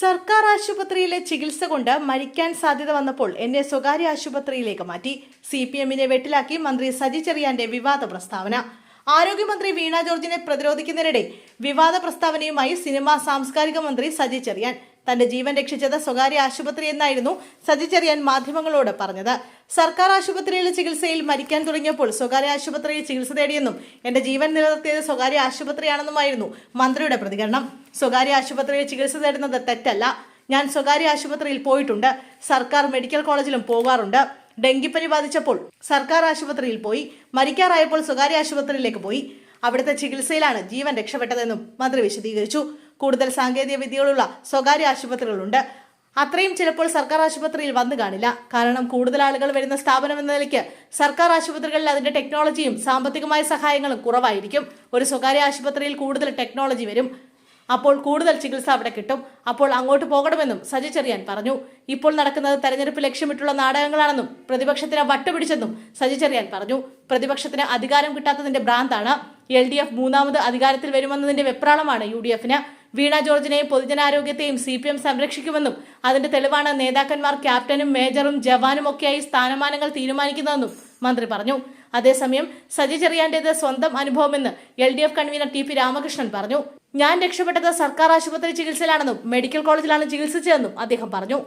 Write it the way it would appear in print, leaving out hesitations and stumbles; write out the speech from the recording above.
സർക്കാർ ആശുപത്രിയിലെ ചികിത്സ കൊണ്ട് മരിക്കാൻ സാധ്യത വന്നപ്പോൾ എന്നെ സ്വകാര്യ ആശുപത്രിയിലേക്ക് മാറ്റി. CPM-നെ വെട്ടിലാക്കി മന്ത്രി സജി ചെറിയാന്റെ വിവാദ പ്രസ്താവന. ആരോഗ്യമന്ത്രി വീണ ജോർജിനെ പ്രതിരോധിക്കുന്നതിനിടെ വിവാദ പ്രസ്താവനയുമായി സിനിമാ സാംസ്കാരിക മന്ത്രി സജി ചെറിയാൻ. തന്റെ ജീവൻ രക്ഷിച്ചത് സ്വകാര്യ ആശുപത്രി എന്നായിരുന്നു സജി ചെറിയാൻ മാധ്യമങ്ങളോട് പറഞ്ഞത്. സർക്കാർ ആശുപത്രിയിലെ ചികിത്സയിൽ മരിക്കാൻ തുടങ്ങിയപ്പോൾ സ്വകാര്യ ആശുപത്രിയിൽ ചികിത്സ തേടിയെന്നും എന്റെ ജീവൻ നിലനിർത്തിയത് സ്വകാര്യ ആശുപത്രിയാണെന്നുമായിരുന്നു മന്ത്രിയുടെ പ്രതികരണം. സ്വകാര്യ ആശുപത്രിയിൽ ചികിത്സ തേടുന്നത് തെറ്റല്ല. ഞാൻ സ്വകാര്യ ആശുപത്രിയിൽ പോയിട്ടുണ്ട്. സർക്കാർ മെഡിക്കൽ കോളേജിലും പോകാറുണ്ട്. ഡെങ്കിപ്പനി ബാധിച്ചപ്പോൾ സർക്കാർ ആശുപത്രിയിൽ പോയി. മരിക്കാറായപ്പോൾ സ്വകാര്യ ആശുപത്രിയിലേക്ക് പോയി. അവിടുത്തെ ചികിത്സയിലാണ് ജീവൻ രക്ഷപ്പെട്ടതെന്നും മന്ത്രി വിശദീകരിച്ചു. കൂടുതൽ സാങ്കേതിക വിദ്യകളുള്ള സ്വകാര്യ ആശുപത്രികളുണ്ട്. അത്രയും ചിലപ്പോൾ സർക്കാർ ആശുപത്രിയിൽ വന്നു കാണില്ല. കാരണം കൂടുതൽ ആളുകൾ വരുന്ന സ്ഥാപനം എന്ന നിലയ്ക്ക് സർക്കാർ ആശുപത്രികളിൽ അതിന്റെ ടെക്നോളജിയും സാമ്പത്തികമായ സഹായങ്ങളും കുറവായിരിക്കും. ഒരു സ്വകാര്യ ആശുപത്രിയിൽ കൂടുതൽ ടെക്നോളജി വരും. അപ്പോൾ കൂടുതൽ ചികിത്സ അവിടെ കിട്ടും. അപ്പോൾ അങ്ങോട്ട് പോകണമെന്നും സജി ചെറിയാൻ പറഞ്ഞു. ഇപ്പോൾ നടക്കുന്നത് തെരഞ്ഞെടുപ്പ് ലക്ഷ്യമിട്ടുള്ള നാടകങ്ങളാണെന്നും പ്രതിപക്ഷത്തിന് വട്ടുപിടിച്ചെന്നും സജി ചെറിയാൻ പറഞ്ഞു. പ്രതിപക്ഷത്തിന് അധികാരം കിട്ടാത്തതിന്റെ ഭ്രാന്താണ്. LDF മൂന്നാമത് അധികാരത്തിൽ വരുമെന്നതിന്റെ വെപ്രാളമാണ് UDF-ന്. വീണ ജോർജിനെയും പൊതുജനാരോഗ്യത്തെയും CPM സംരക്ഷിക്കുമെന്നും അതിന്റെ തെളിവാണ് നേതാക്കന്മാർ ക്യാപ്റ്റനും മേജറും ജവാനും ഒക്കെയായി സ്ഥാനമാനങ്ങൾ തീരുമാനിക്കുന്നതെന്നും മന്ത്രി പറഞ്ഞു. അതേസമയം സജി ചെറിയാന്റേത് സ്വന്തം അനുഭവമെന്ന് LDF കൺവീനർ TP രാമകൃഷ്ണൻ പറഞ്ഞു. ഞാൻ രക്ഷപ്പെട്ടത് സർക്കാർ ആശുപത്രി ചികിത്സയിലാണെന്നും മെഡിക്കൽ കോളേജിലാണ് ചികിത്സിച്ചതെന്നും അദ്ദേഹം പറഞ്ഞു.